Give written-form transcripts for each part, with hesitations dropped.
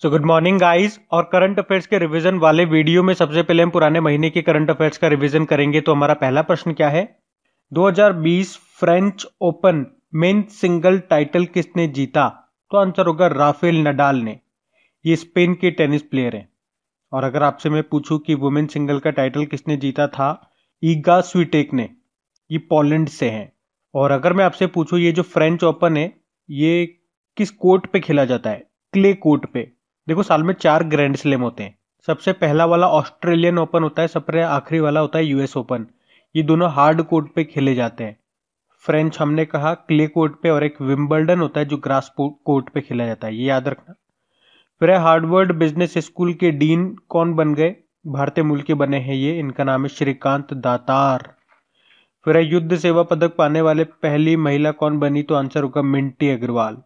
So good morning guys. और current affairs के revision वाले वीडियो में सबसे पहले हम पुराने महीने के करंट अफेयर्स का रिवीजन करेंगे। तो हमारा पहला प्रश्न क्या है? 2020 French open men's single title किसने जीता? तो आंसर होगा राफेल नडाल ने। ये स्पेन के टेनिस प्लेयर हैं। और अगर आपसे मैं पूछूं कि वुमेन सिंगल का टाइटल किसने जीता था, ईगा स्विटेक ने। ये पोलैंड से हैं। और अगर मैं आपसे पूछूं ये जो फ्रेंच ओपन है ये किस कोर्ट पे खेला जाता है? क्ले कोर्ट पे। देखो, साल में 4 ग्रैंड स्लैम होते हैं। सबसे पहला वाला ऑस्ट्रेलियन ओपन होता है, सबसे आखिरी वाला होता है यूएस ओपन। ये दोनों हार्ड कोर्ट पे खेले जाते हैं। फ्रेंच हमने कहा क्ले कोर्ट पे, और एक विंबलडन होता है जो ग्रास कोर्ट पे खेला जाता है, ये याद रखना। फिर है हार्वर्ड बिजनेस स्कूल के डीन कौन बन गए? भारतीय मूल के बने हैं ये, इनका नाम है श्रीकांत दातार। फिर है युद्ध सेवा पदक पाने वाले पहली महिला कौन बनी? तो आंसर होगा मिंटी अग्रवाल।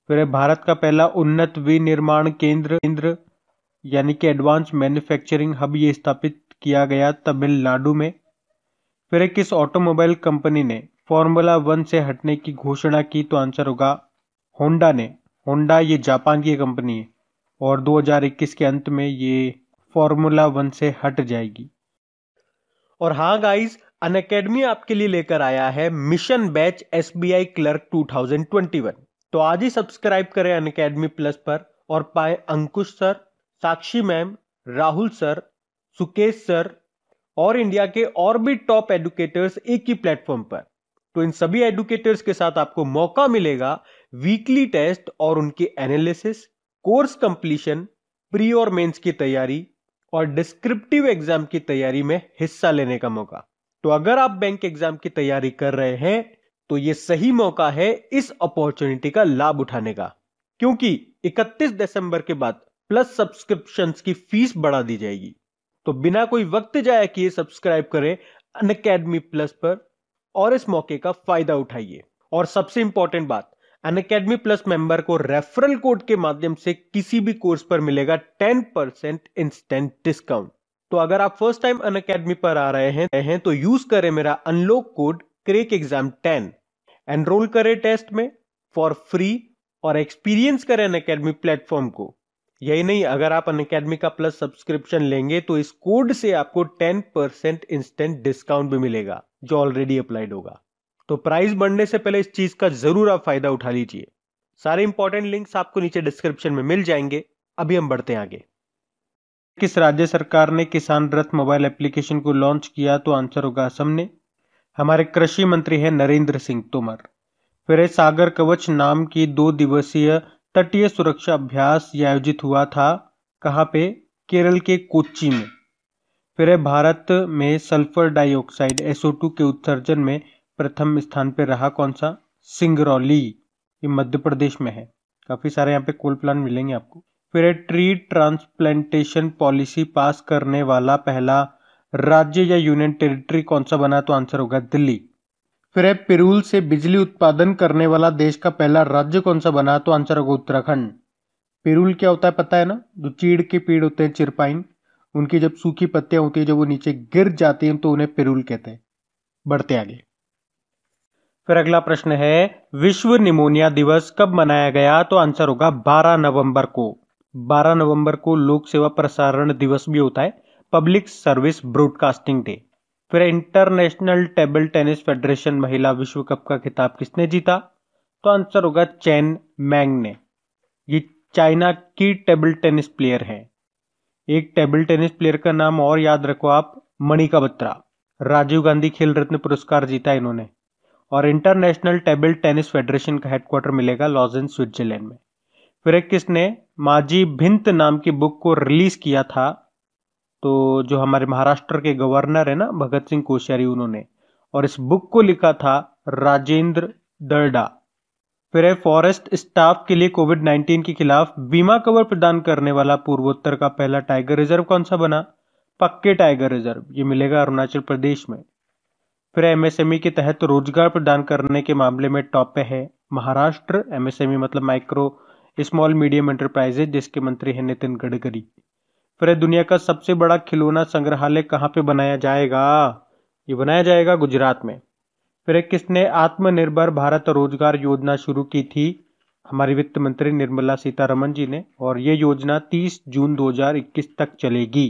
फिर है भारत का पहला उन्नत विनिर्माण केंद्र यानी कि एडवांस मैन्युफैक्चरिंग हब ये स्थापित किया गया तमिलनाडु में। फिर है किस ऑटोमोबाइल कंपनी ने फॉर्मूला 1 से हटने की घोषणा की? तो आंसर होगा होंडा ने। होंडा ये जापान की कंपनी है और 2021 के अंत में ये फॉर्मूला 1 से हट जाएगी। और हाँ गाइस, अनअकैडमी आपके लिए लेकर आया है मिशन बैच एसबीआई क्लर्क 2021। तो आज ही सब्सक्राइब करें अनअकैडमी प्लस पर और पाए Ankush sir, Sakshi ma'am, Rahul sir, Sukesh sir और इंडिया के और भी टॉप एडुकेटर्स एक ही प्लेटफॉर्म पर। तो इन सभी एडुकेटर्स के साथ आपको मौका मिलेगा वीकली टेस्ट और उनके एनालिसिस, कोर्स कंप्लीशन, प्री और मेंस की तैयारी और डिस्क्रिप्टिव एग्जाम की तैयारी में हिस्सा लेने का मौका। तो अगर आप बैंक एग्जाम की तैयारी कर रहे हैं तो यह सही मौका है इस अपॉर्चुनिटी का लाभ उठाने का, क्योंकि 31 दिसंबर के बाद प्लस सब्सक्रिप्शंस की फीस बढ़ा दी जाएगी। तो बिना कोई वक्त जाया किए सब्सक्राइब करें अनअकैडमी प्लस पर और इस मौके का फायदा उठाइए। और सबसे इंपॉर्टेंट बात, अनअकैडमी प्लस मेंबर को रेफरल कोड के माध्यम से किसी भी कोर्स पर मिलेगा 10% इंस्टेंट डिस्काउंट। तो अगर आप फर्स्ट टाइम अनअकैडमी पर आ रहे हैं तो यूज करें मेरा unlock code crack exam 10। Enrol करें टेस्ट में फॉर फ्री और एक्सपीरियंस करें अनअकैडमी प्लेटफॉर्म को। यही नहीं, अगर आप अनअकैडमी का प्लस सब्सक्रिप्शन लेंगे तो इस कोड से आपको 10% इंस्टेंट डिस्काउंट भी मिलेगा जो ऑलरेडी अप्लाइड होगा। तो प्राइस बढ़ने से पहले इस चीज का जरूर आप फायदा उठा लीजिए। सारे इंपॉर्टेंट लिंक्स आपको नीचे डिस्क्रिप्शन में मिल जाएंगे। अभी हम बढ़ते हैं आगे। किस राज्य सरकार ने किसान रथ मोबाइल एप्लीकेशन को लॉन्च किया? तो आंसर होगा असम ने। हमारे कृषि मंत्री हैं नरेंद्र सिंह तोमर। फिर सागर कवच नाम की 2 दिवसीय तटीय सुरक्षा अभ्यास ये आयोजित हुआ था। कहां पे? केरल के कोच्चि में। फिर भारत में सल्फर डाइऑक्साइड SO2 के उत्सर्जन में प्रथम स्थान पर रहा कौन सा? सिंगरौली, ये मध्य प्रदेश में है। काफी सारे यहाँ पे कोल प्लांट मिलेंगे आपको। फिर ट्री ट्रांसप्लांटेशन पॉलिसी पास करने वाला पहला राज्य या यूनियन टेरिटरी कौन सा बना? तो आंसर होगा दिल्ली। फिर पिरूल से बिजली उत्पादन करने वाला देश का पहला राज्य कौन सा बना? तो आंसर होगा उत्तराखंड। पिरूल क्या होता है पता है ना? जो चीड़ के पेड़ होते हैं, चिरपाइन, उनकी जब सूखी पत्तियां होती है, जब वो नीचे गिर जाती हैं तो उन्हें पिरूल कहते हैं। बढ़ते आगे। फिर अगला प्रश्न है विश्व निमोनिया दिवस कब मनाया गया? तो आंसर होगा 12 नवंबर को। 12 नवंबर को लोक सेवा प्रसारण दिवस भी होता है, पब्लिक सर्विस ब्रॉडकास्टिंग डे। फिर इंटरनेशनल टेबल टेनिस फेडरेशन महिला विश्व कप का खिताब किसने जीता? तो आंसर होगा चेन मैंग ने। ये चाइना की टेबल टेनिस प्लेयर है। एक टेबल टेनिस प्लेयर का नाम और याद रखो आप, मणिका बत्रा। राजीव गांधी खेल रत्न पुरस्कार जीता इन्होंने। और इंटरनेशनल टेबल टेनिस फेडरेशन का हेडक्वार्टर मिलेगा लॉजेन, स्विट्जरलैंड में। फिर एक किसने माझी भिंत नाम की बुक को रिलीज किया था? तो जो हमारे महाराष्ट्र के गवर्नर है ना, भगत सिंह कोश्यारी, उन्होंने। और इस बुक को लिखा था राजेंद्र दर्डा। फिर फॉरेस्ट स्टाफ के लिए कोविड-19 के खिलाफ बीमा कवर प्रदान करने वाला पूर्वोत्तर का पहला टाइगर रिजर्व कौन सा बना? पक्के टाइगर रिजर्व, ये मिलेगा अरुणाचल प्रदेश में। फिर MSME के तहत रोजगार प्रदान करने के मामले में टॉप पे है महाराष्ट्र। MSME मतलब माइक्रो स्मॉल मीडियम एंटरप्राइजेज, जिसके मंत्री हैं नितिन गडकरी। फिर दुनिया का सबसे बड़ा खिलौना संग्रहालय कहां पे बनाया जाएगा? ये बनाया जाएगा गुजरात में। फिर किसने आत्मनिर्भर भारत रोजगार योजना शुरू की थी? हमारी वित्त मंत्री निर्मला सीतारमण जी ने, और ये योजना 30 जून 2021 तक चलेगी।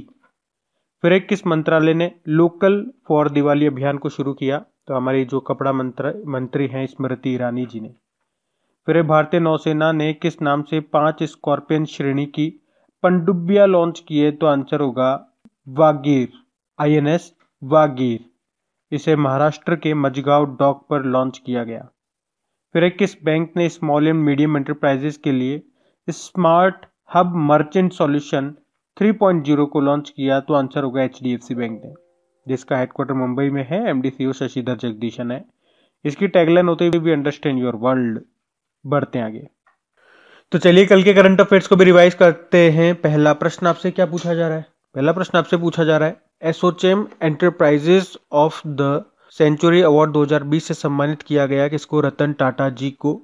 फिर किस मंत्रालय ने लोकल फॉर दिवाली अभियान को शुरू किया? तो हमारी जो कपड़ा मंत्री हैं स्मृति ईरानी जी ने। फिर भारतीय नौसेना ने किस नाम से 5 स्कॉर्पियन श्रेणी की पनडुब्बियां लॉन्च किए? तो आंसर होगा वागीर, INS वागीर। इसे महाराष्ट्र के मजगांव डॉक पर लॉन्च किया गया। फिर किस बैंक ने स्मॉल एंड मीडियम एंटरप्राइजेस के लिए स्मार्ट हब मर्चेंट सॉल्यूशन 3.0 को लॉन्च किया? तो आंसर होगा HDFC बैंक ने, जिसका हेडक्वार्टर मुंबई में है। MD CEO शशिधर जगदीशन है। इसकी टैगलाइन होती है वी अंडरस्टैंड योर वर्ल्ड। बढ़ते हैं आगे। तो चलिए कल के करंट अफेयर्स को भी रिवाइज करते हैं। पहला प्रश्न आपसे क्या पूछा जा रहा है? पहला प्रश्न आपसे पूछा जा रहा है, ASSOCHAM enterprises of the century award 2020 से सम्मानित किया गया किसको? रतन टाटा जी को।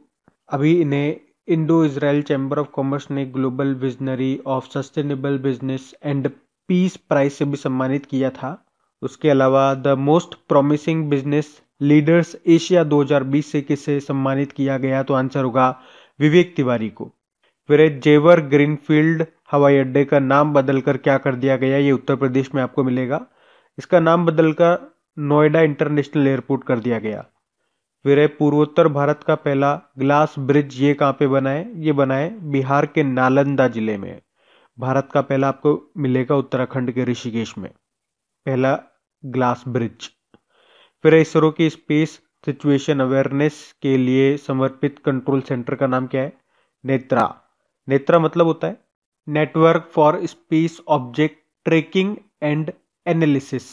अभी इन्हें Indo Israel chamber of commerce ने global visionary of sustainable business and peace prize से भी सम्मानित किया था। उसके अलावा the most promising business leaders Asia 2020 से किसे सम्मानित किया गया? तो आंसर होगा विवेक तिवारी को। फिर जेवर ग्रीनफील्ड हवाई अड्डे का नाम बदलकर क्या कर दिया गया? ये उत्तर प्रदेश में आपको मिलेगा। इसका नाम बदलकर नोएडा इंटरनेशनल एयरपोर्ट कर दिया गया। फिर पूर्वोत्तर भारत का पहला ग्लास ब्रिज ये कहाँ पे बना है? ये बना है बिहार के नालंदा जिले में। भारत का पहला आपको मिलेगा उत्तराखंड के ऋषिकेश में, पहला ग्लास ब्रिज। फिर इसरो की स्पेस सिचुएशन अवेयरनेस के लिए समर्पित कंट्रोल सेंटर का नाम क्या है? नेत्रा। नेत्रा मतलब होता है network for space object tracking and analysis.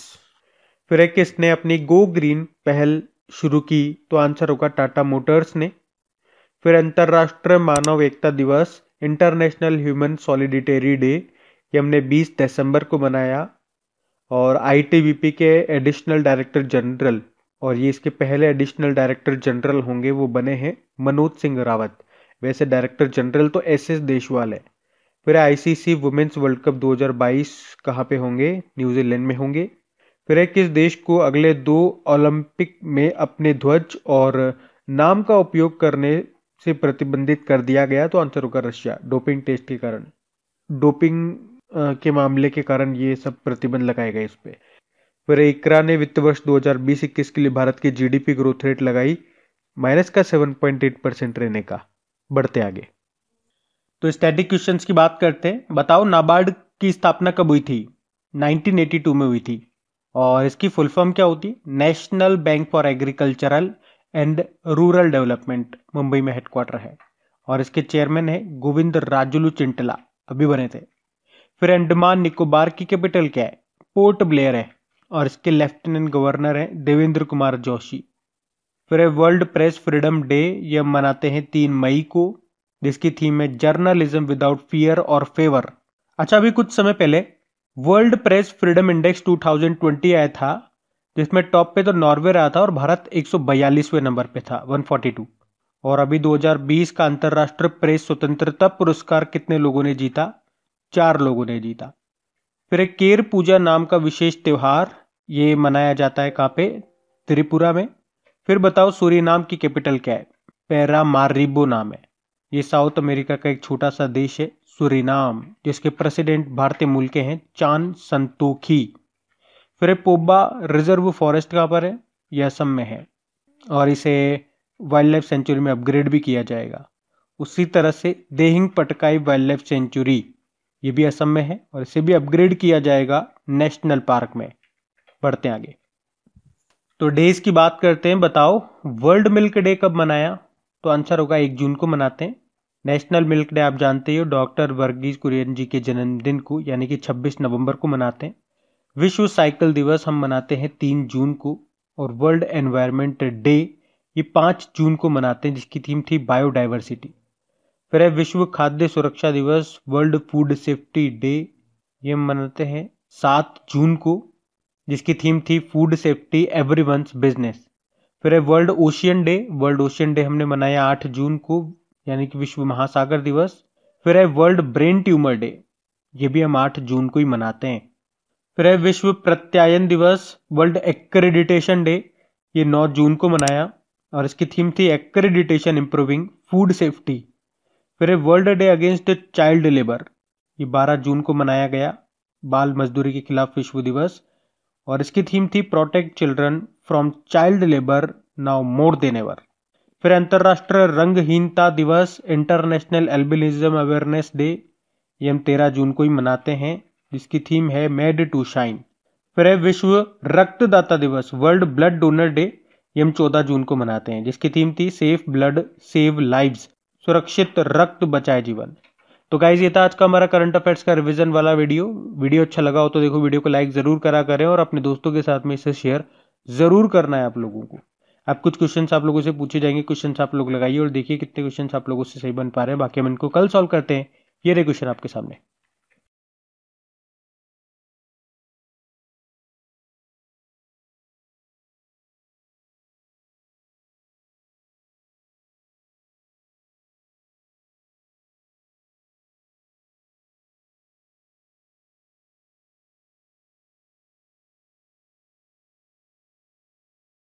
फिर किसने अपनी गो ग्रीन पहल शुरू की? तो आंसर होगा टाटा मोटर्स ने। फिर अंतर्राष्ट्रीय मानव एकता दिवस इंटरनेशनल ह्यूमन सॉलिडिटेरी डे ये हमने 20 दिसंबर को मनाया। और ITBP के एडिशनल डायरेक्टर जनरल, और ये इसके पहले एडिशनल डायरेक्टर जनरल होंगे, वो बने हैं मनोज सिंह रावत। वैसे डायरेक्टर जनरल तो SS देशवाल है। फिर ICC वुमेन्स वर्ल्ड कप 2022 कहाँ पे होंगे? न्यूजीलैंड में होंगे। फिर किस देश को अगले 2 ओलंपिक में अपने ध्वज और नाम का उपयोग करने से प्रतिबंधित कर दिया गया? तो आंसर होगा रशिया, डोपिंग टेस्ट के कारण, डोपिंग के मामले के कारण ये सब प्रतिबंध लगाए गए इस पे। फिर इकरा ने वित्त वर्ष 2020-21 के लिए भारत की GDP ग्रोथ रेट लगाई -7.8% रहने का। बढ़ते आगे। तो स्टैटिक क्वेश्चंस की बात करते हैं। बताओ नाबार्ड की स्थापना कब हुई थी? 1982 में हुई थी। और इसकी फुल फॉर्म क्या होती? National bank for agricultural and rural development. Mumbai में हेडक्वार्टर है। और इसके चेयरमैन है गोविंद राजुलू चिंटला, अभी बने थे। फिर अंडमान निकोबार की कैपिटल क्या है? पोर्ट ब्लेयर है। और इसके लेफ्टिनेंट गवर्नर है देवेंद्र कुमार जोशी। फिर वर्ल्ड प्रेस फ्रीडम डे ये मनाते हैं 3 मई को, जिसकी थीम है जर्नलिज्म विदाउट फियर और फेवर। अच्छा, अभी कुछ समय पहले वर्ल्ड प्रेस फ्रीडम इंडेक्स 2020 आया था, जिसमें टॉप पे तो नॉर्वे रहा था और भारत 142वें नंबर पे था, 142। और अभी 2020 का अंतर्राष्ट्रीय प्रेस स्वतंत्रता पुरस्कार कितने लोगों ने जीता? 4 लोगों ने जीता। फिर एक केर पूजा नाम का विशेष त्योहार ये मनाया जाता है कहाँ पे? त्रिपुरा में। फिर बताओ सूरीनाम की कैपिटल क्या है? पैरामारिबो नाम है। ये साउथ अमेरिका का एक छोटा सा देश है सूरीनाम, जिसके प्रेसिडेंट भारतीय मूल के हैं चान संतोखी। फिर पोबा रिजर्व फॉरेस्ट कहाँ पर है? यह असम में है। और इसे वाइल्ड लाइफ सेंचुरी में अपग्रेड भी किया जाएगा। उसी तरह से Dehing Patkai wild life sanctuary ये भी असम में है और इसे भी अपग्रेड किया जाएगा नेशनल पार्क में। बढ़ते हैं आगे। तो डेज की बात करते हैं। बताओ वर्ल्ड मिल्क डे कब मनाया? तो आंसर होगा 1 जून को मनाते हैं। नेशनल मिल्क डे आप जानते हो डॉक्टर वर्गीज कुरियन जी के जन्मदिन को यानी कि 26 नवंबर को मनाते हैं। विश्व साइकिल दिवस हम मनाते हैं 3 जून को। और वर्ल्ड एनवायरनमेंट डे ये 5 जून को मनाते हैं, जिसकी थीम थी बायोडाइवर्सिटी। फिर है विश्व खाद्य सुरक्षा दिवस, वर्ल्ड फूड सेफ्टी डे, ये मनाते हैं 7 जून को, जिसकी थीम थी फूड सेफ्टी एवरीवन्स बिजनेस। फिर है world ocean day, world ocean day हमने मनाया 8 जून को यानी कि विश्व महासागर दिवस। फिर है वर्ल्ड ब्रेन ट्यूमर डे, ये भी हम 8 जून को ही मनाते हैं। फिर है विश्व प्रत्यायन दिवस, वर्ल्ड एक्रेडिटेशन डे, ये 9 जून को मनाया और इसकी थीम थी एक्रेडिटेशन इंप्रूविंग फूड सेफ्टी। फिर है world day against child labour, ये 12 जून को मनाया गया, बाल मजदूरी के खिलाफ विश्व दिवस, और इसकी थीम थी protect children from child labour now more than ever. फिर अंतर्राष्ट्रीय रंगहीनता दिवस, इंटरनेशनल एल्बिनिज्म अवेयरनेस डे, ये हम 13 जून को ही मनाते हैं, जिसकी थीम है मेड टू शाइन। फिर है विश्व रक्तदाता दिवस, वर्ल्ड ब्लड डोनर डे, ये हम 14 जून को मनाते हैं, जिसकी थीम थी सेफ ब्लड सेव लाइव्स, सुरक्षित रक्त बचाए जीवन। तो गाइज ये था आज का हमारा करंट अफेयर्स का रिवीजन वाला वीडियो अच्छा लगा हो तो देखो वीडियो को लाइक जरूर करा करें और अपने दोस्तों के साथ में इसे शेयर जरूर करना है आप लोगों को। अब कुछ क्वेश्चंस आप लोगों से पूछे जाएंगे, क्वेश्चंस आप लोग लगाइए और देखिए कितने क्वेश्चंस आप लोगों से सही बन पा रहे हैं, बाकी हम इनको कल सॉल्व करते हैं। ये रहे क्वेश्चन आपके सामने।